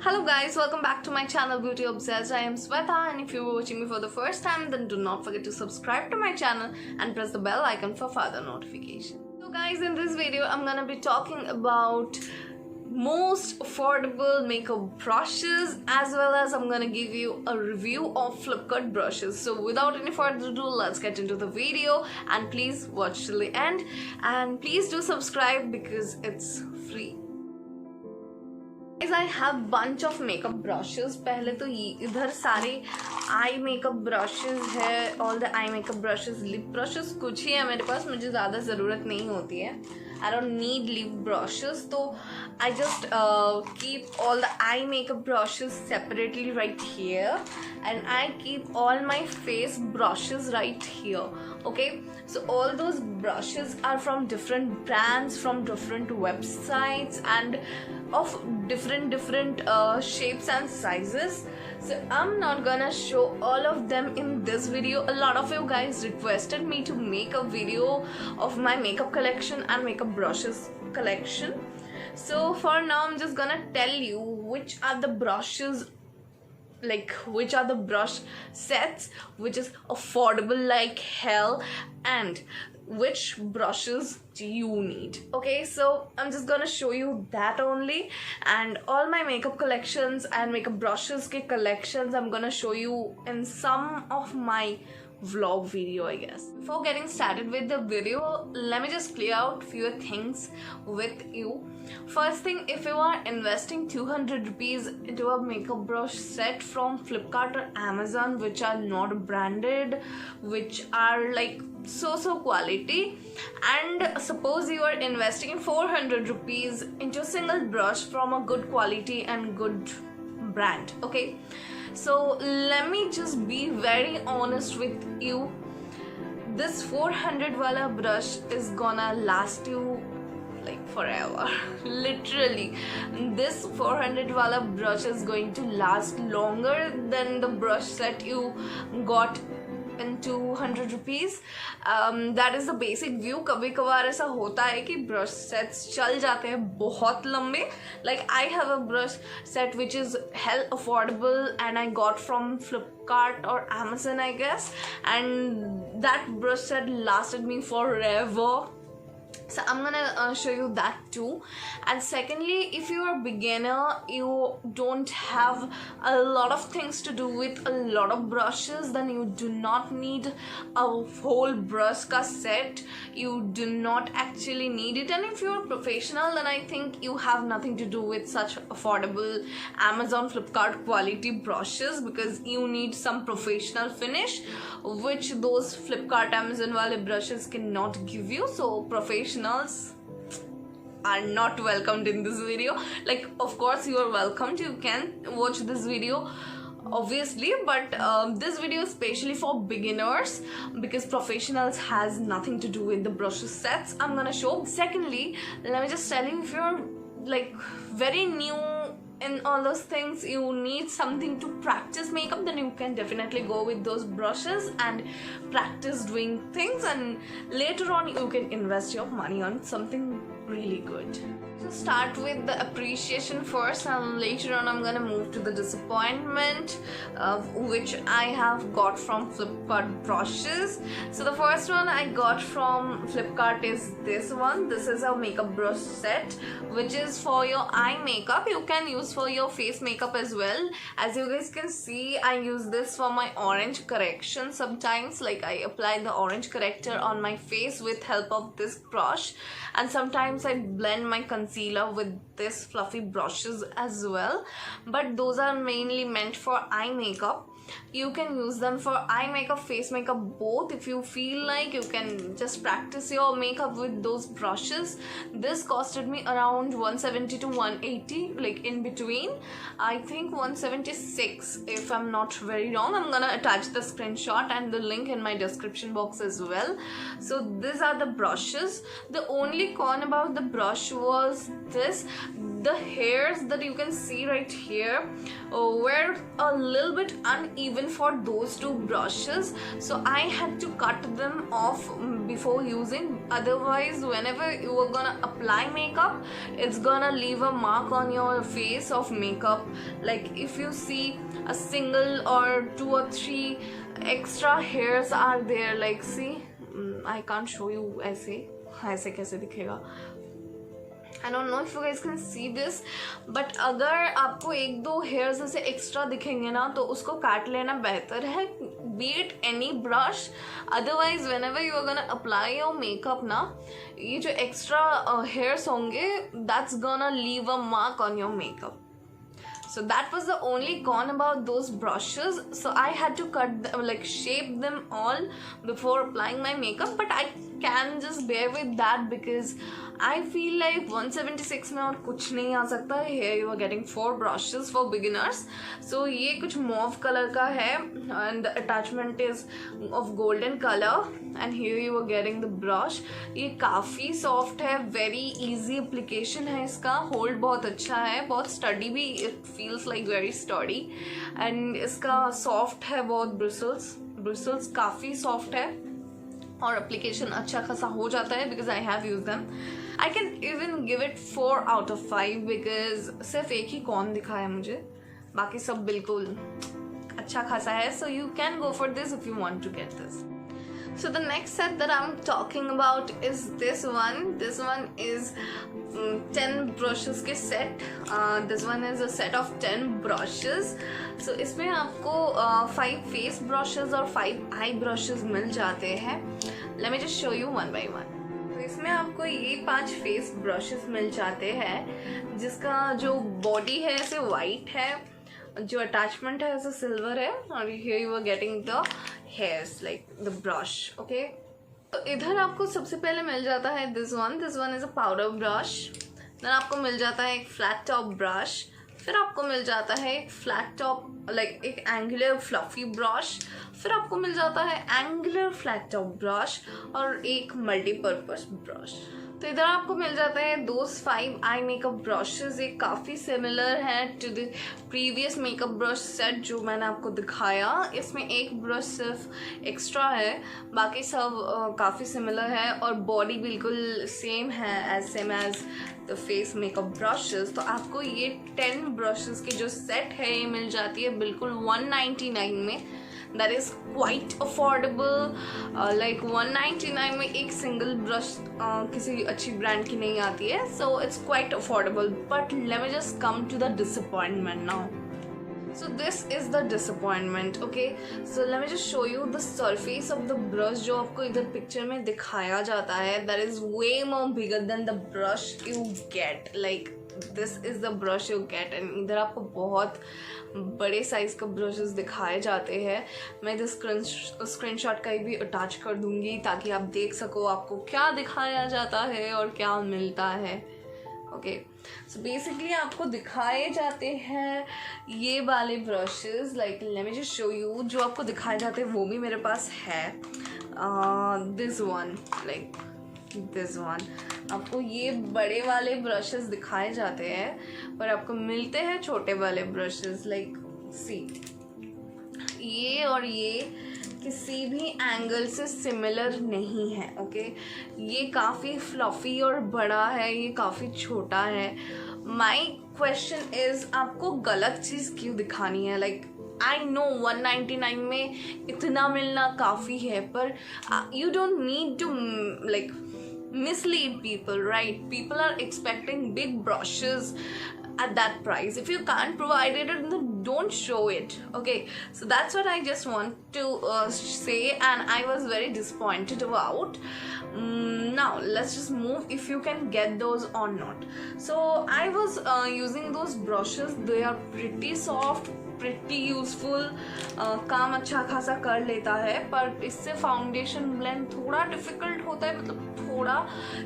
Hello guys, welcome back to my channel Beauty Obsessed. I am Sweta, and if you were watching me for the first time, then do not forget to subscribe to my channel and press the bell icon for further notification. So guys, in this video I'm gonna be talking about most affordable makeup brushes, as well as I'm gonna give you a review of Flipkart brushes. So without any further ado, let's get into the video, and please watch till the end, and please do subscribe because it's free. Guys, I have bunch of makeup brushes. पहले तो इधर सारे eye makeup brushes है, all the eye makeup brushes, lip brushes कुछ ही है मेरे पास, मुझे ज़्यादा ज़रूरत नहीं होती है. I don't need lip brushes, so I just keep all the eye makeup brushes separately right here, and I keep all my face brushes right here. Okay, so all those brushes are from different brands, from different websites, and of different shapes and sizes. So I'm not gonna show all of them in this video. A lot of you guys requested me to make a video of my makeup collection and makeup brushes collection. So for now I'm just gonna tell you which are the brushes, like which are the brush sets which is affordable like hell, and which brushes do you need. Okay, so I'm just gonna show you that only, and all my makeup collections and makeup brushes ke collections I'm gonna show you in some of my vlog video, I guess. Before getting started with the video, let me just clear out few things with you. First thing, if you are investing 200 rupees into a makeup brush set from Flipkart or Amazon, which are not branded, which are like so quality, and suppose you are investing 400 rupees into a single brush from a good quality and good brand. Okay, so let me just be very honest with you. This 400 wala brush is gonna last you like forever. Literally, this 400 wala brush is going to last longer than the brush set you got in 200 rupees. That is the basic view. कभी कभार ऐसा होता है कि brush sets चल जाते हैं बहुत लंबे. Like I have a brush set which is hell affordable and I got from Flipkart or Amazon, I guess, and that brush set lasted me forever. So I'm gonna show you that too. And secondly, if you are a beginner, you don't have a lot of things to do with a lot of brushes, then you do not need a whole brush ka set. You do not actually need it. And if you're a professional, then I think you have nothing to do with such affordable Amazon, Flipkart quality brushes, because you need some professional finish, which those Flipkart, Amazon wale brushes cannot give you. So professionals are not welcomed in this video. Like, of course you are welcomed, you can watch this video obviously, but this video is especially for beginners, because professionals has nothing to do with the brush sets I'm gonna show. Secondly, let me just tell you, if you're like very new in all those things, you need something to practice makeup, then you can definitely go with those brushes and practice doing things, and later on you can invest your money on something really good. So start with the appreciation first, and later on I'm gonna move to the disappointment, which I have got from Flipkart brushes. So the first one I got from Flipkart is this one. This is a makeup brush set which is for your eye makeup. You can use for your face makeup as well. As you guys can see, I use this for my orange correction sometimes. Like I apply the orange corrector on my face with help of this brush, and sometimes I blend my concealer with this fluffy brushes as well, but those are mainly meant for eye makeup. You can use them for eye makeup, face makeup, both. If you feel like, you can just practice your makeup with those brushes. This costed me around 170 to 180, like in between. I think 176 if I'm not very wrong. I'm gonna attach the screenshot and the link in my description box as well. So these are the brushes. The only con about the brush was this: the hairs that you can see right here were a little bit uneven for those two brushes, so I had to cut them off before using. Otherwise, whenever you are gonna apply makeup, it's gonna leave a mark on your face of makeup. Like if you see a single or 2 or 3 extra hairs are there, like see, I can't show you ऐसे कैसे दिखेगा, I don't know if you guys can see this, but अगर आपको 1-2 hairs ऐसे extra दिखेंगे ना तो उसको काट लेना बेहतर है, be it any brush. Otherwise whenever you are gonna apply your makeup ना, ये जो extra hairs होंगे, that's gonna leave a mark on your makeup. So that was the only con about those brushes, so I had to cut them, like shape them all before applying my makeup, but I can just bear with that because I feel like 176 में और कुछ नहीं आ सकता. Here you are getting 4 brushes for beginners. So ये कुछ mauve color का है and the attachment is of golden color, and here you are getting the brush. ये काफ़ी soft है, very easy application है इसका, hold बहुत अच्छा है, बहुत sturdy भी, it feels like very sturdy, and इसका soft है बहुत, bristles काफ़ी soft है और application अच्छा खासा हो जाता है because I have used them. I can even give it 4 out of 5 because सिर्फ एक ही कौन दिखा है मुझे, बाकी सब बिल्कुल अच्छा खासा है. So you can go for this if you want to get this. So the next set that I'm talking about is this one. This one is 10 brushes के set. This one is a set of 10 brushes. So इसमें आपको 5 face brushes और 5 eye brushes मिल जाते हैं. Let me just show you one by one. तो इसमें आपको ये 5 फेस ब्रशेस मिल जाते हैं, जिसका जो बॉडी है ऐसे वाइट है, जो अटैचमेंट है ऐसे सिल्वर है, और here you are getting the hairs like the brush. Okay, तो इधर आपको सबसे पहले मिल जाता है this one is a powder brush. Then आपको मिल जाता है एक फ्लैट टॉप ब्रश. फिर आपको मिल जाता है एक फ्लैट टॉप लाइक एक एंगुलर फ्लफी ब्रश. फिर आपको मिल जाता है एंगुलर फ्लैट टॉप ब्रश और एक मल्टीपर्पज ब्रश. तो इधर आपको मिल जाता है दोज 5 आई मेकअप ब्रशेज. ये काफ़ी सिमिलर है to the previous makeup brush set जो मैंने आपको दिखाया. इसमें एक ब्रश सिर्फ एक्स्ट्रा है, बाकी सब काफ़ी सिमिलर है और बॉडी बिल्कुल सेम है same as the face makeup brushes. तो आपको ये 10 ब्रशेज की जो सेट है ये मिल जाती है बिल्कुल 199 में. That is quite affordable. Like 199 में एक सिंगल ब्रश किसी अच्छी ब्रांड की नहीं आती है, so it's quite affordable. But let me just come to the disappointment now. So this is the disappointment. Okay, so let me just show you the surface of the brush जो आपको इधर picture में दिखाया जाता है. That is way more bigger than the brush you get. Like this is the brush you get, and इधर आपको बहुत बड़े साइज का ब्रशेस दिखाए जाते हैं. मैं इधर स्क्रीनशॉट का भी अटैच कर दूंगी ताकि आप देख सको आपको क्या दिखाया जाता है और क्या मिलता है. ओके, सो बेसिकली आपको दिखाए जाते हैं ये वाले brushes. Like let me just show you, जो आपको दिखाए जाते हैं वो भी मेरे पास है. This one, like this one. आपको ये बड़े वाले ब्रशेस दिखाए जाते हैं पर आपको मिलते हैं छोटे वाले ब्रशेस. लाइक सी, ये और ये किसी भी एंगल से सिमिलर नहीं है. ओके, ये काफ़ी फ्लफी और बड़ा है, ये काफ़ी छोटा है. माई क्वेश्चन इज आपको गलत चीज़ क्यों दिखानी है. लाइक आई नो 199 में इतना मिलना काफ़ी है, पर you don't need to like mislead people, right? People are expecting big brushes at that price. If you can't provide it, then don't show it. Okay, so that's what I just want to say, and I was very disappointed about. Now let's just move if you can get those or not. So I was using those brushes. They are pretty soft, pretty useful. काम अच्छा खासा कर लेता है, पर इससे foundation blend थोड़ा difficult होता है. मतलब थोड़ा,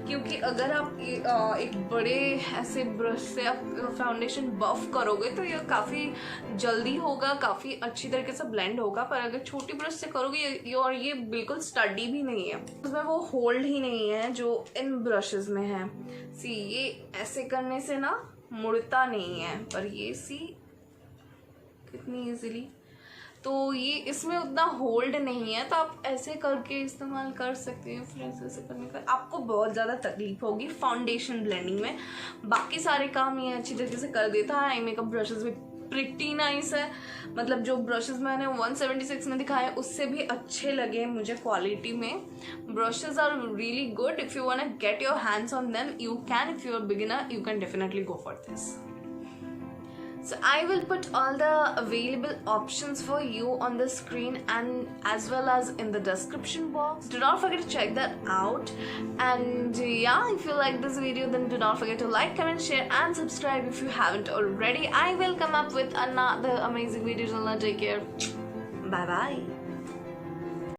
क्योंकि अगर आप एक बड़े ऐसे ब्रश से आप फाउंडेशन बफ करोगे तो ये काफ़ी जल्दी होगा, काफ़ी अच्छी तरीके से ब्लेंड होगा. पर अगर छोटी ब्रश से करोगे और ये बिल्कुल स्टडी भी नहीं है, उसमें वो होल्ड ही नहीं है जो इन ब्रशेस में है. सी, ये ऐसे करने से ना मुड़ता नहीं है। पर ये सी कितनी इजीली, तो ये इसमें उतना होल्ड नहीं है, तो आप ऐसे करके इस्तेमाल कर सकते हैं। फ्रेंड्स ऐसे करने का आपको बहुत ज़्यादा तकलीफ होगी फाउंडेशन ब्लेंडिंग में, बाकी सारे काम ये अच्छी तरीके से कर देता है। आई मेकअप ब्रशेस भी प्रिटी नाइस है, मतलब जो ब्रशेस मैंने 176 में दिखाए उससे भी अच्छे लगे मुझे क्वालिटी में। Brushes are really good, if you want to get your hands on them you can, if you are beginner you can definitely go for this. So I will put all the available options for you on the screen and as well as in the description box. Do not forget to check that out. And yeah, if you like this video, then do not forget to like, comment, share and subscribe if you haven't already. I will come up with another amazing video. Till then, take care. Bye bye.